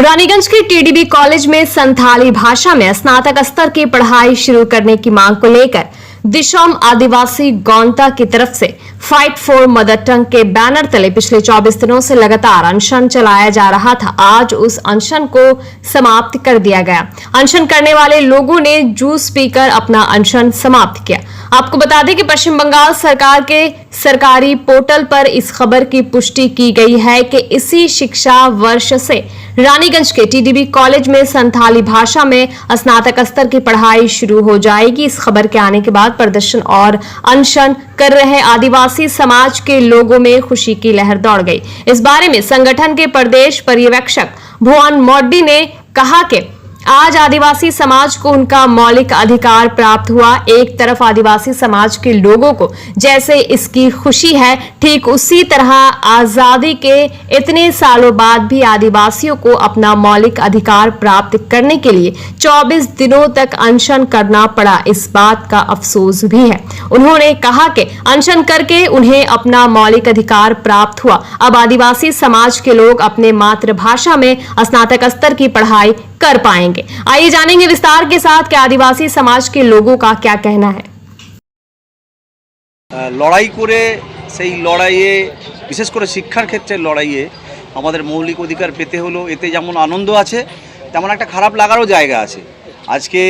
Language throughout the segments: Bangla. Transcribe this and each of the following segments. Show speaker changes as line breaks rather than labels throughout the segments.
रानीगंज के टीडीबी कॉलेज में संथाली भाषा में स्नातक स्तर की पढ़ाई शुरू करने की मांग को लेकर दिशोम आदिवासी गौंता की तरफ से फाइट फॉर मदर टंग के बैनर तले पिछले 24 दिनों से लगातार अनशन चलाया जा रहा था। आज उस अनशन को समाप्त कर दिया गया। अनशन करने वाले लोगों ने जूस पीकर अपना अनशन समाप्त किया। आपको बता दें कि पश्चिम बंगाल सरकार के सरकारी पोर्टल पर इस खबर की पुष्टि की गई है कि इसी शिक्षा वर्ष से रानीगंज के टीडीबी कॉलेज में संथाली भाषा में स्नातक स्तर की पढ़ाई शुरू हो जाएगी। इस खबर के आने के बाद प्रदर्शन और अनशन कर रहे आदिवासी समाज के लोगों में खुशी की लहर दौड़ गई। इस बारे में संगठन के प्रदेश पर्यवेक्षक भुवन मोड्डी ने कहा कि आज आदिवासी समाज को उनका मौलिक अधिकार प्राप्त हुआ। एक तरफ आदिवासी समाज के लोगों को जैसे इसकी खुशी है, ठीक उसी तरह आजादी के इतने सालों बाद भी आदिवासियों को अपना मौलिक अधिकार प्राप्त करने के लिए 24 दिनों तक अनशन करना पड़ा। इस बात का अफसोस भी है। उन्होंने कहा कि अनशन करके उन्हें अपना मौलिक अधिकार प्राप्त हुआ। अब आदिवासी समाज के लोग अपने मातृभाषा में स्नातक स्तर की पढ़ाई कर पाएंगे। आइए जानेंगे विस्तार के साथ कि आदिवासी समाज के लोगों का क्या कहना है।
लड़ाई करे সেই লড়াইয়ে বিশেষ করে শিক্ষার ক্ষেত্রে লড়াইয়ে আমাদের মৌলিক অধিকার পেতে হলো। এতে যেমন আনন্দ আছে তেমন একটা খারাপ লাগারও জায়গা আছে। আজকে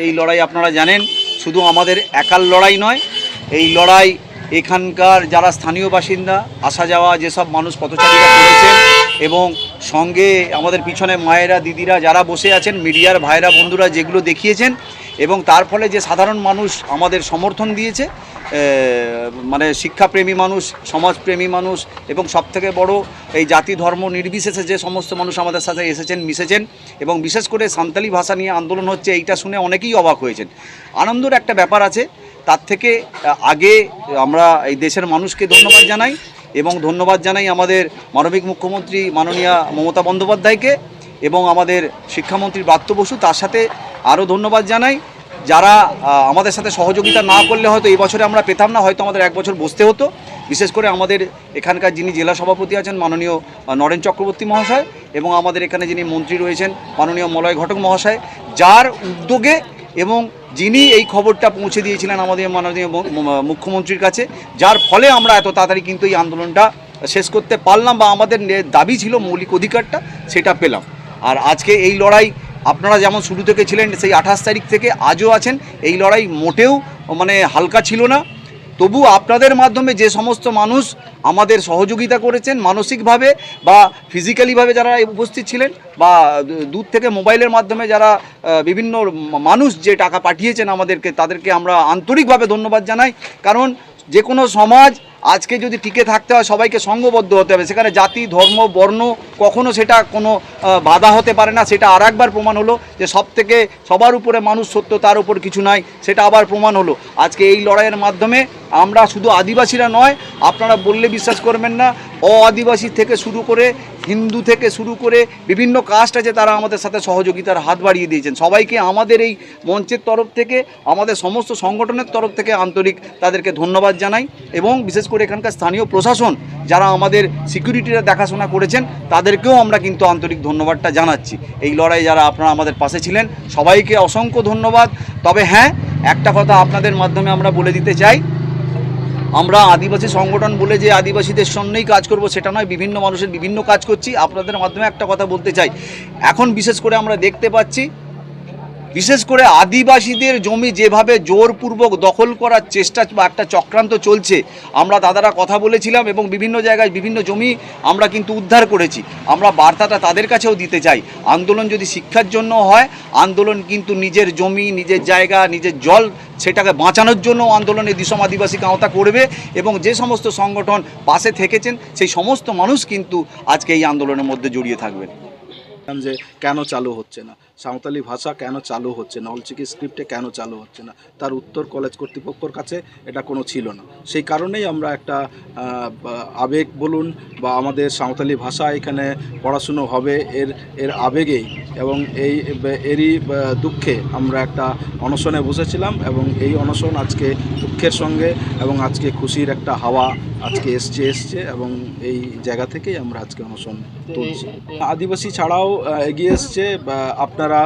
এই লড়াই আপনারা জানেন শুধু আমাদের একার লড়াই নয়। এই লড়াই এখানকার যারা স্থানীয় বাসিন্দা আসা যাওয়া যেসব মানুষ পথচারীরা করেছেন এবং সঙ্গে আমাদের পিছনে মায়েরা দিদিরা যারা বসে আছেন, মিডিয়ার ভাইরা বন্ধুরা যেগুলো দেখিয়েছেন এবং তার ফলে যে সাধারণ মানুষ আমাদের সমর্থন দিয়েছে, মানে শিক্ষাপ্রেমী মানুষ, সমাজপ্রেমী মানুষ এবং সবথেকে বড় এই জাতি ধর্ম নির্বিশেষে যে সমস্ত মানুষ আমাদের সাথে এসেছেন মিশেছেন এবং বিশেষ করে সাঁওতালি ভাষা নিয়ে আন্দোলন হচ্ছে, এইটা শুনে অনেকেই অবাক হয়েছেন। আনন্দের একটা ব্যাপার আছে। তার থেকে আগে আমরা এই দেশের মানুষকে ধন্যবাদ জানাই এবং ধন্যবাদ জানাই আমাদের মানবিক মুখ্যমন্ত্রী মাননীয়া মমতা বন্দ্যোপাধ্যায়কে এবং আমাদের শিক্ষামন্ত্রী ব্রাত্য বসু। তার সাথে আরও ধন্যবাদ জানাই যারা আমাদের সাথে সহযোগিতা না করলে হয়তো এই বছরে আমরা পেতাম না, হয়তো আমাদের এক বছর বসতে হতো। বিশেষ করে আমাদের এখানকার যিনি জেলা সভাপতি আছেন মাননীয় নরেন চক্রবর্তী মহাশয় এবং আমাদের এখানে যিনি মন্ত্রী রয়েছেন মাননীয় মলয় ঘটক মহাশয়, যার উদ্যোগে এবং যিনি এই খবরটা পৌঁছে দিয়েছিলেন আমাদের মাননীয় মুখ্যমন্ত্রীর কাছে, যার ফলে আমরা এত তাড়াতাড়ি কিন্তু এই আন্দোলনটা শেষ করতে পারলাম বা আমাদের দাবি ছিল মৌলিক অধিকারটা সেটা পেলাম। আর আজকে এই লড়াই আপনারা যেমন শুরু থেকে ছিলেন সেই 28 তারিখ থেকে আজও আছেন, এই লড়াই মোটেও মানে হালকা ছিল না। তবু আপনাদের মাধ্যমে যে সমস্ত মানুষ আমাদের সহযোগিতা করেছেন মানসিকভাবে বা ফিজিক্যালিভাবে যারা উপস্থিত ছিলেন বা দূর থেকে মোবাইলের মাধ্যমে যারা বিভিন্ন মানুষ যে টাকা পাঠিয়েছেন আমাদেরকে, তাদেরকে আমরা আন্তরিকভাবে ধন্যবাদ জানাই। কারণ যে কোনো সমাজ আজকে যদি টিকে থাকতে হয় সবাইকে সঙ্গবদ্ধ হতে হবে। সেখানে জাতি ধর্ম বর্ণ কখনো সেটা কোনো বাধা হতে পারে না। সেটা আর একবার প্রমাণ হলো যে সবার উপরে মানুষ সত্য, তার উপর কিছু নাই, সেটা আবার প্রমাণ হলো আজকে এই লড়াইয়ের মাধ্যমে। আমরা শুধু আদিবাসীরা নয়, আপনারা বললে বিশ্বাস করবেন না, আদিবাসী থেকে শুরু করে হিন্দু থেকে শুরু করে বিভিন্ন কাস্ট আছে, তারা আমাদের সাথে সহযোগিতার হাত বাড়িয়ে দিয়েছেন। সবাইকে আমাদের এই মঞ্চের তরফ থেকে আমাদের সমস্ত সংগঠনের তরফ থেকে আন্তরিক তাদেরকে ধন্যবাদ জানাই এবং বিশেষ করে এখানকার স্থানীয় প্রশাসন যারা আমাদের সিকিউরিটিরা দেখাশোনা করেছেন তাদেরকেও আমরা কিন্তু আন্তরিক ধন্যবাদটা জানাচ্ছি। এই লড়াই যারা আপনারা আমাদের পাশে ছিলেন সবাইকে অসংখ্য ধন্যবাদ। তবে হ্যাঁ, একটা কথা আপনাদের মাধ্যমে আমরা বলে দিতে চাই, আমরা আদিবাসী সংগঠন বলে যে আদিবাসীদের জন্যই কাজ করব সেটা নয়, বিভিন্ন মানুষের বিভিন্ন কাজ করছি। আপনাদের মাধ্যমে একটা কথা বলতে চাই, এখন বিশেষ করে আমরা দেখতে পাচ্ছি বিশেষ করে আদিবাসীদের জমি যেভাবে জোরপূর্বক দখল করার চেষ্টা বা একটা চক্রান্ত চলছে, আমরা দাদারা কথা বলেছিলাম এবং বিভিন্ন জায়গায় বিভিন্ন জমি আমরা কিন্তু উদ্ধার করেছি। আমরা বার্তাটা তাদের কাছেও দিতে চাই, আন্দোলন যদি শিক্ষার জন্য হয়, আন্দোলন কিন্তু নিজের জমি, নিজের জায়গা, নিজের জল সেটাকে বাঁচানোর জন্য আন্দোলনে দিশম আদিবাসী গাঁওতা করবে এবং যে সমস্ত সংগঠন পাশে থেকেছেন সেই সমস্ত মানুষ কিন্তু আজকে এই আন্দোলনের মধ্যে জড়িয়ে থাকবেন।
যে কেন চালু হচ্ছে না, সাঁওতালি ভাষা কেন চালু হচ্ছে না, অলচিকি স্ক্রিপ্টে কেন চালু হচ্ছে না, তার উত্তর কলেজ কর্তৃপক্ষের কাছে এটা কোনো ছিল না। সেই কারণেই আমরা একটা আবেগ বলুন বা আমাদের সাঁওতালি ভাষা এখানে পড়াশুনো হবে এর আবেগেই এবং এরই দুঃখে আমরা একটা অনশনে বসেছিলাম এবং এই অনশন আজকে দুঃখের সঙ্গে এবং আজকে খুশির একটা হাওয়া আজকে এসছে এবং এই জায়গা থেকেই আমরা আজকে অনশন তুলছি। আদিবাসী ছাড়াও এগিয়ে এসছে আপনারা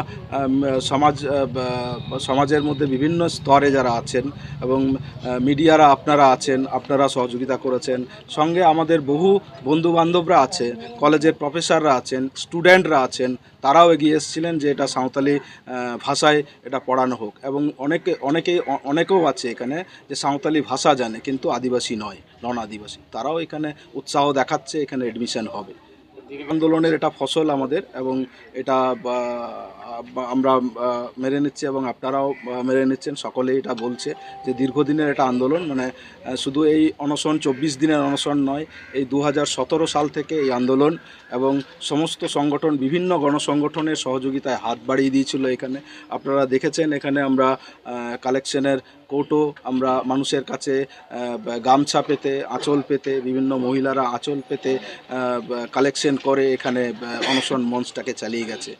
সমাজের মধ্যে বিভিন্ন স্তরে যারা আছেন এবং মিডিয়ারা আপনারা আছেন, আপনারা সহযোগিতা করেছেন। সঙ্গে আমাদের বহু বন্ধুবান্ধবরা আছে, কলেজের প্রফেসররা আছেন, স্টুডেন্টরা আছেন, তারাও এগিয়ে এসেছিলেন যে এটা সাঁওতালি ভাষায় এটা পড়ানো হোক এবং অনেকেও আছে এখানে যে সাঁওতালি ভাষা জানে কিন্তু আদিবাসী নয়, নন আদিবাসী, তারাও এখানে উৎসাহ দেখাচ্ছে, এখানে এডমিশন হবে। আন্দোলনের এটা ফসল আমাদের এবং এটা আমরা মেনে নিচ্ছি এবং আপনারাও মেনে নিচ্ছেন, সকলেই এটা বলছে যে দীর্ঘদিনের এটা আন্দোলন, মানে শুধু এই অনশন 24 দিনের অনশন নয়, এই 2017 সাল থেকে এই আন্দোলন এবং সমস্ত সংগঠন বিভিন্ন গণসংগঠনের সহযোগিতায় হাত বাড়িয়ে দিয়েছিল। এখানে আপনারা দেখেছেন, এখানে আমরা কালেকশনের কৌটো আমরা মানুষের কাছে গামছা পেতে, আঁচল পেতে, বিভিন্ন মহিলারা আঁচল পেতে কালেকশন করে এখানে অনশন মঞ্চটাকে চালিয়ে গেছে।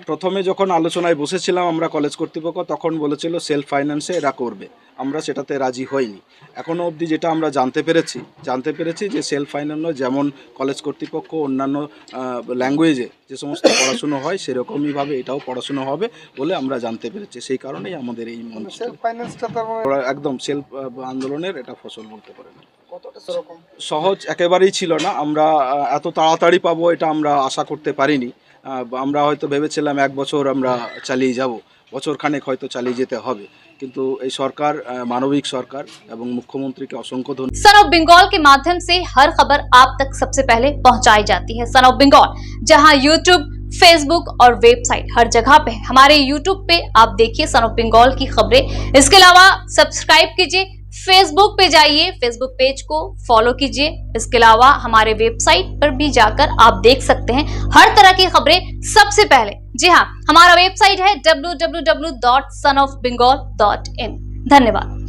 প্রথমে যখন আলোচনায় বসেছিলাম আমরা কলেজ কর্তৃপক্ষ, তখন বলেছিল সেলফ ফাইন্যান্সে এরা করবে, আমরা সেটাতে রাজি হইনি। এখনও অবধি যেটা আমরা জানতে পেরেছি যে সেলফ ফাইন্যান্স যেমন কলেজ কর্তৃপক্ষ অন্যান্য ল্যাঙ্গুয়েজে যে সমস্ত পড়াশুনো হয় সেরকমইভাবে এটাও পড়াশুনো হবে বলে আমরা জানতে পেরেছি। সেই কারণেই আমাদের এই মঞ্চ একদম সেলফ আন্দোলনের এটা ফসল বলতে পারেন। সহজ একেবারেই ছিল না, আমরা এত তাড়াতাড়ি পাবো এটা আমরা আশা করতে পারিনি। আমরা হয়তো ভেবেছিলাম 1 বছর আমরা চালিয়ে যাব, বছর খানেক হয়তো চালিয়ে যেতে হবে, কিন্তু এই সরকার মানবিক সরকার এবং মুখ্যমন্ত্রীকে অসংখ্য ধন্যবাদ।
सन ऑफ बंगाल के माध्यम से हर खबर आप तक सबसे पहले पहुंचाई जाती है। सन ऑफ बंगाल जहां यूट्यूब, फेसबुक और वेबसाइट हर जगह पे है। हमारे यूट्यूब पे आप देखिए सन ऑफ बंगाल की खबरें। इसके अलावा सब्सक्राइब कीजिए, फेसबुक पे जाइए, फेसबुक पेज को फॉलो कीजिए। इसके अलावा हमारे वेबसाइट पर भी जाकर आप देख सकते हैं हर तरह की खबरें सबसे पहले। जी हाँ, हमारा वेबसाइट है www.sonofbengal.in। धन्यवाद।